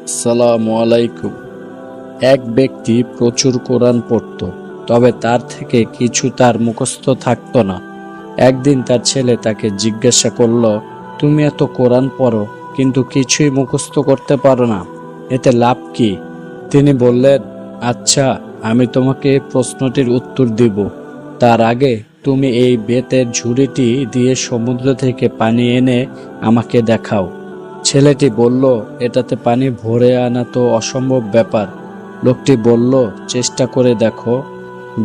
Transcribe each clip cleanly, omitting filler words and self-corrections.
আসসালামু আলাইকুম। এক ব্যক্তি প্রচুর কোরআন পড়ত, তবে তার থেকে কিছু তার মুখস্থ থাকতো না। একদিন তার ছেলে তাকে জিজ্ঞাসা করলো, তুমি এত কোরআন পড়ো কিন্তু কিছুই মুখস্থ করতে পারো না, এতে লাভ কি? তিনি বললেন, আচ্ছা, আমি তোমাকে এই প্রশ্নটির উত্তর দিব। তার আগে তুমি এই বেতের ঝুড়িটি দিয়ে সমুদ্র থেকে পানি এনে আমাকে দেখাও। ছেলেটি বলল, এটাতে পানি ভরে আনা তো অসম্ভব ব্যাপার। লোকটি বলল, চেষ্টা করে দেখো।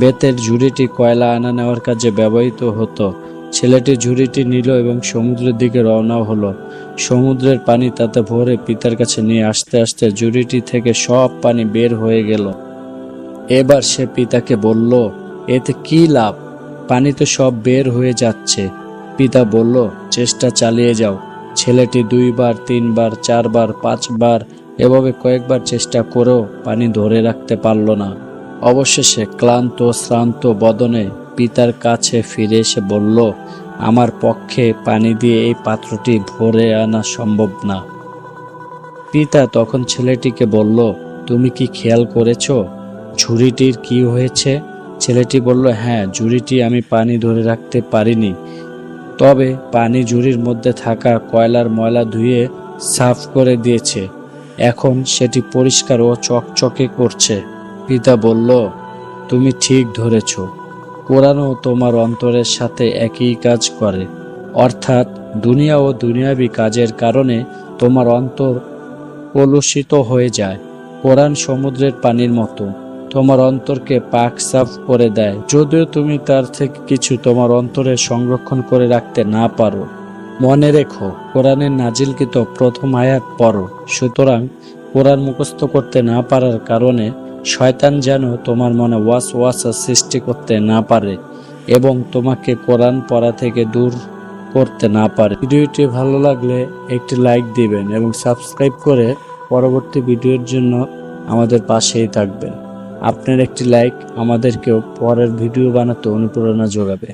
বেতের ঝুড়িটি কয়লা আনা নেওয়ার কাজে ব্যবহৃত হতো। ছেলেটি ঝুড়িটি নিল এবং সমুদ্রের দিকে রওনা হলো। সমুদ্রের পানি তাতে ভরে পিতার কাছে নিয়ে আসতে আসতে ঝুড়িটি থেকে সব পানি বের হয়ে গেল। এবার সে পিতাকে বলল, এতে কি লাভ? পানি তো সব বের হয়ে যাচ্ছে। পিতা বলল, চেষ্টা চালিয়ে যাও। ছেলেটি 2বার, 3বার, 4বার, 5বার এভাবে কয়েকবার চেষ্টা করেও পানি ধরে রাখতে পারল না। অবশেষে ক্লান্ত শ্রান্ত বদনে পিতার কাছে ফিরে এসে বলল, আমার পক্ষে পানি দিয়ে এই পাত্রটি ভরে আনা সম্ভব না। পিতা তখন ছেলেটিকে বলল, তুমি কি খেয়াল করেছো ঝুড়িটির কি হয়েছে? ছেলেটি বলল, হ্যাঁ, ঝুড়িটি আমি পানি ধরে রাখতে পারিনি, তবে পানি ঝুড়ির মধ্যে থাকা কয়লার ময়লা ধুয়ে সাফ করে দিয়েছে। এখন সেটি পরিষ্কার ও চকচকে করছে। পিতা বলল, তুমি ঠিক ধরেছ। কোরআনও তোমার অন্তরের সাথে একই কাজ করে। অর্থাৎ দুনিয়া ও দুনিয়াবি কাজের কারণে তোমার অন্তর কলুষিত হয়ে যায়। কোরআন সমুদ্রের পানির মতো, তোমার অন্তরকে পাক সাফ করে দেয়, যদিও তুমি তার থেকে কিছু তোমার অন্তরে সংরক্ষণ করে রাখতে না পারো। মনে রেখো, কোরআনের নাজিলকৃত প্রথম আয়াত পড়ো। সুতরাং কোরআন মুখস্থ করতে না পারার কারণে শয়তান যেন তোমার মনে ওয়াসওয়াসা সৃষ্টি করতে না পারে এবং তোমাকে কোরআন পড়া থেকে দূর করতে না পারে। ভিডিওটি ভালো লাগলে একটি লাইক দিবেন এবং সাবস্ক্রাইব করে পরবর্তী ভিডিওর জন্য আমাদের পাশেই থাকবেন। আপনার একটি লাইক আমাদেরকেও পরের ভিডিও বানাতে অনুপ্রেরণা যোগাবে।